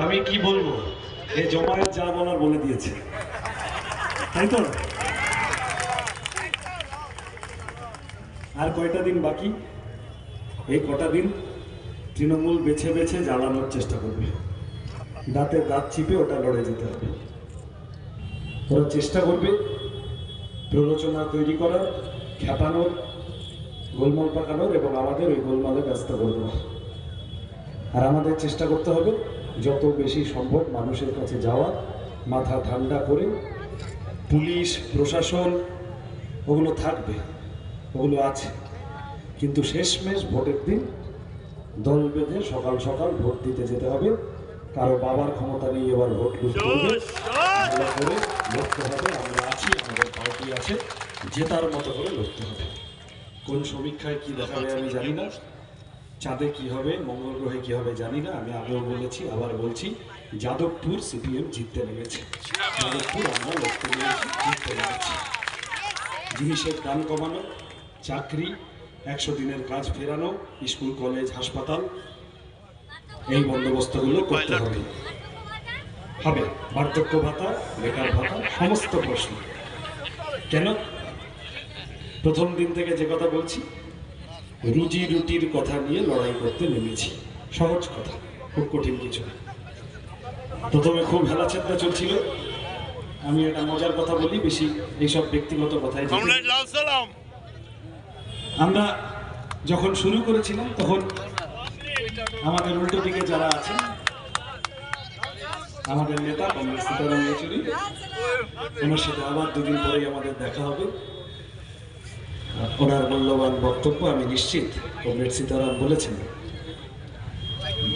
আমি কি বলবো, এই জমায়েত যা বলার বলে দিয়েছে, তাই তো? আর কয়টা দিন বাকি? এই কটা দিন তৃণমূল বেছে বেছে জ্বালানোর চেষ্টা করবে, দাঁতে দাঁত চিপে ওটা লড়ে যেতে হবে। ওরা চেষ্টা করবে প্ররোচনা তৈরি করার, খ্যাপানোর, গোলমাল পাকানোর এবং আমাদের ওই গোলমালে ব্যস্ত করে দেওয়া। আর আমাদের চেষ্টা করতে হবে যত বেশি সম্ভব মানুষের কাছে যাওয়া, মাথা ঠান্ডা করে। পুলিশ প্রশাসন ওগুলো থাকবে, ওগুলো আছে, কিন্তু শেষমেশ ভোটের দিন দল বেঁধে সকাল সকাল ভোট দিতে যেতে হবে। কারো বাবার ক্ষমতা নিয়ে এবার ভোট লুট করবে, ভালো করে লড়তে হবে। আমরা আছি, আমাদের পার্টি আছে, জেতার মতো করে লড়তে হবে। কোন সমীক্ষায় কি দেখাবে আমি জানি না, চাঁদে কি হবে, মঙ্গল গ্রহে কি হবে জানি না। আমি আগেও বলেছি, আবার বলছি, যাদবপুর সিপিএম জিততে লেগেছে, যাদবপুর আমরা লড়তে লেগেছি, জিততে লেগেছি। জিনিসের দাম কমানো, চাকরি, 100 দিনের কাজ ফেরানো, স্কুল কলেজ হাসপাতাল, এই বন্দোবস্তগুলো করতে হবে। হবে বার্ধক্য ভাতা, বেকার ভাতা, সমস্ত প্রশ্ন। কেন? প্রথম দিন থেকে যে কথা বলছি, রুজি রুটির কথা নিয়ে লড়াই করতে নেমেছি। সহজ কথা, খুব কঠিন কিছু না। প্রথমে খুব হেলাচেষ্টা চলছিল। আমি একটা মজার কথা বলি, বেশি এইসব ব্যক্তিগত কথাই। আমরা যখন শুরু করেছিলাম তখন আমাদের উল্টো দিকে যারা আছেন, আমাদের নেতা কমরেড সীতারাম ইয়েচুরি, ওনার সাথে আবার দুদিন পরেই আমাদের দেখা হবে। ওনার মূল্যবান বক্তব্য আমি নিশ্চিত, কমরেড সীতারাম বলেছেন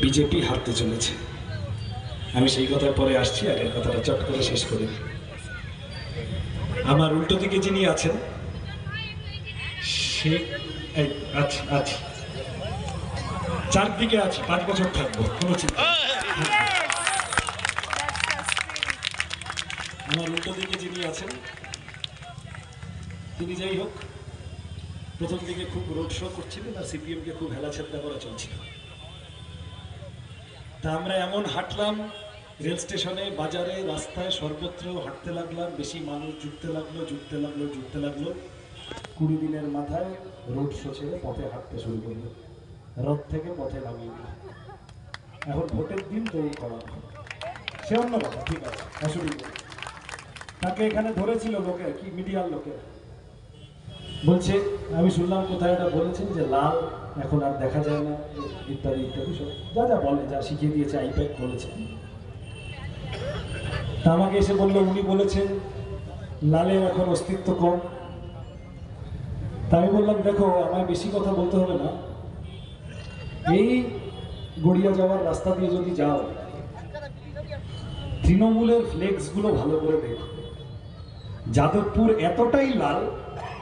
বিজেপি হারতে চলেছে। আমি সেই কথার পরে আসছি, আগের কথাটা চট করে শেষ করি। আমার উল্টো দিকে যিনি আছেন, সে আছি আছি চারদিকে আছি, 5 বছর থাকবো, কোনো চিন্তা। আমার উল্টো দিকে যিনি আছেন, তিনি যাই হোক প্রথম দিকে খুব রোড শো করছিলেন আর সিপিএমকে খুব হেলাছেদ্দা করা চলছিল। তা আমরা এমন হাঁটলাম, রেল স্টেশনে, বাজারে, রাস্তায়, সর্বত্র হাঁটতে লাগলাম। বেশি মানুষ জুটতে লাগলো, জুটতে লাগলো, জুটতে লাগলো। 20 দিনের মাথায় রোড শো ছেড়ে পথে হাঁটতে শুরু করলো, রথ থেকে পথে নামিয়ে দিল। এখন ভোটের দিন তৈরি করা, সে অন্য কথা, ঠিক আছে, অসুবিধা। তাকে এখানে ধরেছিল লোকে, কি মিডিয়ার লোকে, বলছে, আমি শুনলাম কোথায় এটা বলেছেন যে লাল এখন আর দেখা যায় না, ইত্যাদি ইত্যাদি, সব যা যা বলে, যা শিখিয়ে দিয়েছে আইপ্যাক বলেছেন। তা আমাকে এসে বললো উনি বলেছেন লালের এখন অস্তিত্ব কম। তা আমি বললাম, দেখো আমায় বেশি কথা বলতে হবে না, এই গড়িয়া যাওয়ার রাস্তা দিয়ে যদি যাও, তৃণমূলের ফ্লেক্সগুলো ভালো করে দেখো। যাদবপুর এতটাই লাল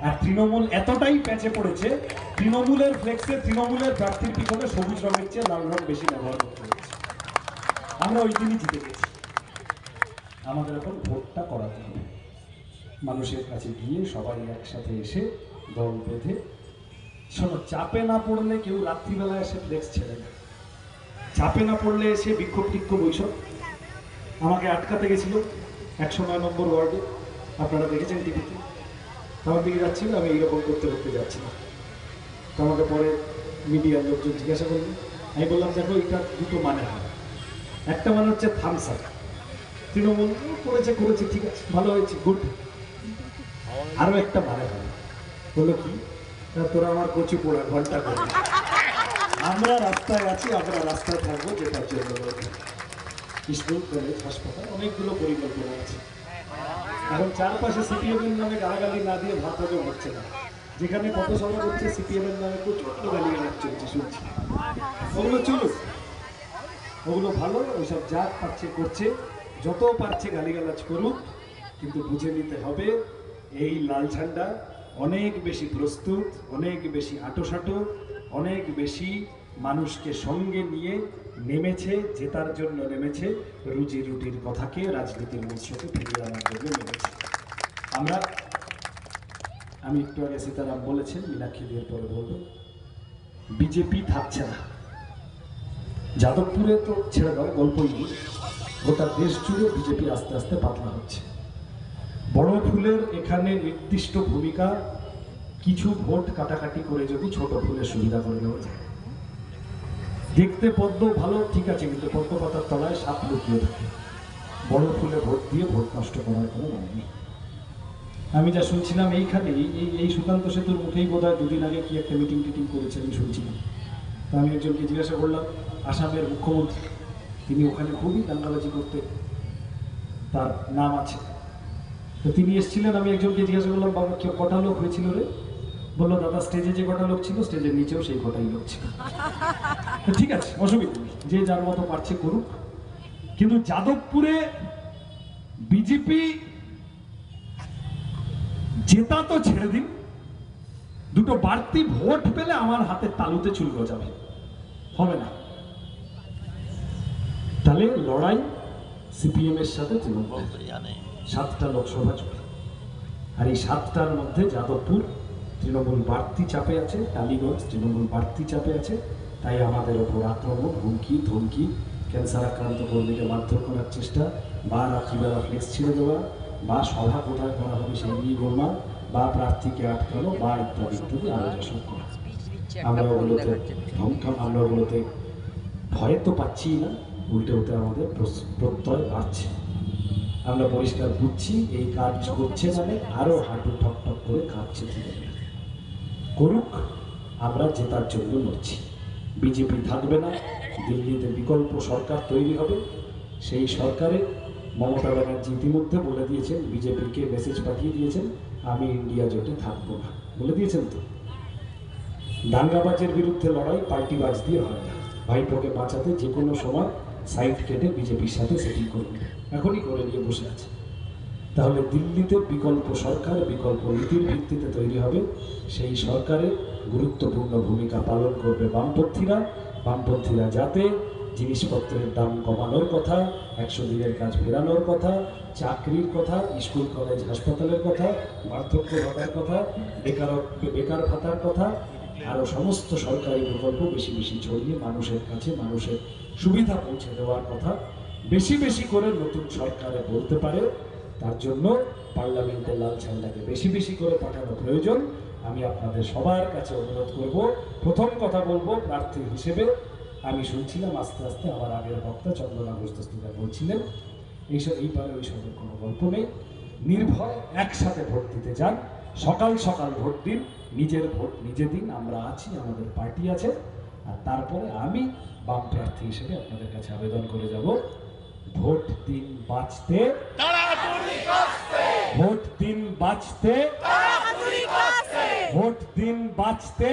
আর তৃণমূল এতটাই প্যাঁচে পড়েছে, তৃণমূলের ফ্লেক্সে তৃণমূলের প্রার্থীর পিছনে সবুজ রঙের চেয়ে লাল রং বেশি ব্যবহার করতে হচ্ছে। আমরা ওই দিনই জিতে গেছি। আমাদের এখন ভোটটা করাতে হবে, মানুষের কাছে গিয়ে সবাই একসাথে এসে দল বেঁধে। শোনো, চাপে না পড়লে কেউ রাত্রিবেলায় এসে ফ্লেক্স ছেড়ে না, চাপে না পড়লে এসে বিক্ষোভ টিক্ষোভ ওইসব। আমাকে আটকাতে গেছিল 109 নম্বর ওয়ার্ডে, আপনারা দেখেছেন টিভিতে। আমার দিকে যাচ্ছিল, আমি এইরকম করতে করতে যাচ্ছিলাম। তো আমাকে পরে মিডিয়ার লোকজন জিজ্ঞাসা করলেন, আমি বললাম, দেখো এটা দুটো মানে হয়। একটা মানে হচ্ছে থামস আপ, তৃণমূল করেছে করেছে, ঠিক আছে, ভালো হয়েছে, গুড। আরও একটা মানে হয়, বললো কি, তোরা আমার কচু পোড়া ঘন্টা করে, আমরা রাস্তায় আছি, আমরা রাস্তায় থাকবো, যেটার জন্য স্কুল কলেজ হাসপাতাল অনেকগুলো পরিকল্পনা আছে। এখন চারপাশে সিপিএম এর নামে গালাগালি না দিয়ে ভাত হজম হচ্ছে না। যেখানে কত সভা করছে সিপিএম এর নামে প্রচন্ড গালিগালাজ চলছে, শুনছি। ওগুলো চলুক, ওগুলো ভালো, ওইসব যা পারছে করছে, যত পারছে গালিগালাজ করুক, কিন্তু বুঝে নিতে হবে এই লাল ঝান্ডা অনেক বেশি প্রস্তুত, অনেক বেশি আঁটোসাঁটো, অনেক বেশি মানুষকে সঙ্গে নিয়ে নেমেছে, জেতার জন্য নেমেছে, রুজি রুটির কথাকে রাজনীতির মঞ্চকে ফিরিয়ে আনার জন্য নেমেছে। আমি একটু আগে সীতারাম বলেছেন, মীনাক্ষী বিয়ের পরে বলবো, বিজেপি থাকছে না, যাদবপুরে তো ছেড়ে দাও, গল্পই নেই, গোটা দেশ জুড়ে বিজেপি আস্তে আস্তে পাতলা হচ্ছে। বড় ফুলের এখানে নির্দিষ্ট ভূমিকা, কিছু ভোট কাটাকাটি করে যদি ছোট ফুলের সুবিধা করে দেওয়া যায়। দেখতে পদ্ম ভালো, ঠিক আছে, কিন্তু পদ্ম পাতার তলায় সাপ লুকিয়ে থাকে। বড় ফুলে ভোট দিয়ে ভোট নষ্ট করার কোনো মানে নেই। আমি যা শুনছিলাম এইখানে এই সুকান্ত সেতুর মুখেই বোধহয় দুদিন আগে কি একটা মিটিং টিটিং করেছে আমি শুনছিলাম। তো আমি একজনকে জিজ্ঞাসা করলাম, আসামের মুখ্যমন্ত্রী, তিনি ওখানে খুবই দাঙ্গাবাজি করতে তার নাম আছে, তো তিনি এসেছিলেন। আমি একজনকে জিজ্ঞাসা করলাম, বাবা কেউ কটা লোক হয়েছিল রে? বললো, দাদা স্টেজে যে কটা লোক ছিল স্টেজের নিচেও সেই কটাই লোক ছিল। ঠিক আছে, অসুবিধা নেই, যে যার মতো পারছে করুক। কিন্তু যাদবপুরে বিজেপি জেতা তো ছেড়ে দিন, দুটো বাড়তি ভোট পেলে আমার হাতে তালুতে চুল গজাবে, হবে না। তাহলে লড়াই সিপিএম এর সাথে তৃণমূল, 7টা লোকসভা জুড়ে। আর এই 7টার মধ্যে যাদবপুর তৃণমূল বাড়তি চাপে আছে, টালিগঞ্জ তৃণমূল বাড়তি চাপে আছে। তাই আমাদের ওপর আক্রমণ, হুমকি ধমকি, ক্যান্সার আক্রান্ত কর্মীকে মারধর করার চেষ্টা, বা রাত্রিবেলা ফ্লেক্স ছিঁড়ে দেওয়া, বা সভা কোথায় করা হবে সেই নিয়ে গোলমাল, বা প্রার্থীকে আটকানো, বা ইত্যাদি ইত্যাদি আরো যেসব করা। আমরা ওগুলোতে আমরা ওগুলোতে ভয় তো পাচ্ছি না, উল্টে উল্টে আমাদের প্রত্যয় বাড়ছে। আমরা পরিষ্কার বুঝছি এই কাজ করছে মানে আরো হাঁটু ঠক ঠক করে কাঁপছে। করুক, আমরা জেতার জন্য লড়ছি। বিজেপি থাকবে না, দিল্লিতে বিকল্প সরকার তৈরি হবে। সেই সরকারে মমতা ব্যানার্জি ইতিমধ্যে বলে দিয়েছেন, বিজেপিকে মেসেজ পাঠিয়ে দিয়েছেন, আমি ইন্ডিয়া জোটে থাকবো না, বলে দিয়েছেন। তো দাঙ্গাবাজের বিরুদ্ধে লড়াই পাল্টিবাজ দিয়ে হয় না। ভাইপোকে বাঁচাতে যে কোনো সময় সাইড কেটে বিজেপির সাথে সেটিং করবে, এখনই করে নিয়ে বসে আছে। তাহলে দিল্লিতে বিকল্প সরকার, বিকল্প নীতির ভিত্তিতে তৈরি হবে। সেই সরকারে গুরুত্বপূর্ণ ভূমিকা পালন করবে বামপন্থীরা। বামপন্থীরা যাতে জিনিসপত্রের দাম কমানোর কথা, 100 দিনের কাজ ফেরানোর কথা, চাকরির কথা, স্কুল কলেজ হাসপাতালের কথা, বার্ধক্য ভাতার কথা, বেকার ভাতার কথা, আরও সমস্ত সরকারি প্রকল্প বেশি বেশি ছড়িয়ে মানুষের কাছে মানুষের সুবিধা পৌঁছে দেওয়ার কথা বেশি বেশি করে নতুন সরকারে বলতে পারে। তার জন্য পার্লামেন্টে লাল ঝান্ডাকে বেশি বেশি করে পাঠানো প্রয়োজন। আমি আপনাদের সবার কাছে অনুরোধ করব, প্রথম কথা বলবো প্রার্থী হিসেবে, আমি শুনছিলাম আস্তে আস্তে আমার আগের বক্তা চন্দনা ঘোষ দস্তিদার বলছিলেন, এইবারে ওইসবের কোনো গল্প নেই। নির্ভয় একসাথে ভোট দিতে যান, সকাল সকাল ভোট দিন, নিজের ভোট নিজে দিন, আমরা আছি, আমাদের পার্টি আছে। আর তারপরে আমি বাম প্রার্থী হিসেবে আপনাদের কাছে আবেদন করে যাব, ভোট দিন বাঁচতে, ভোট দিন বাঁচতে, ভোট দিন বাঁচতে।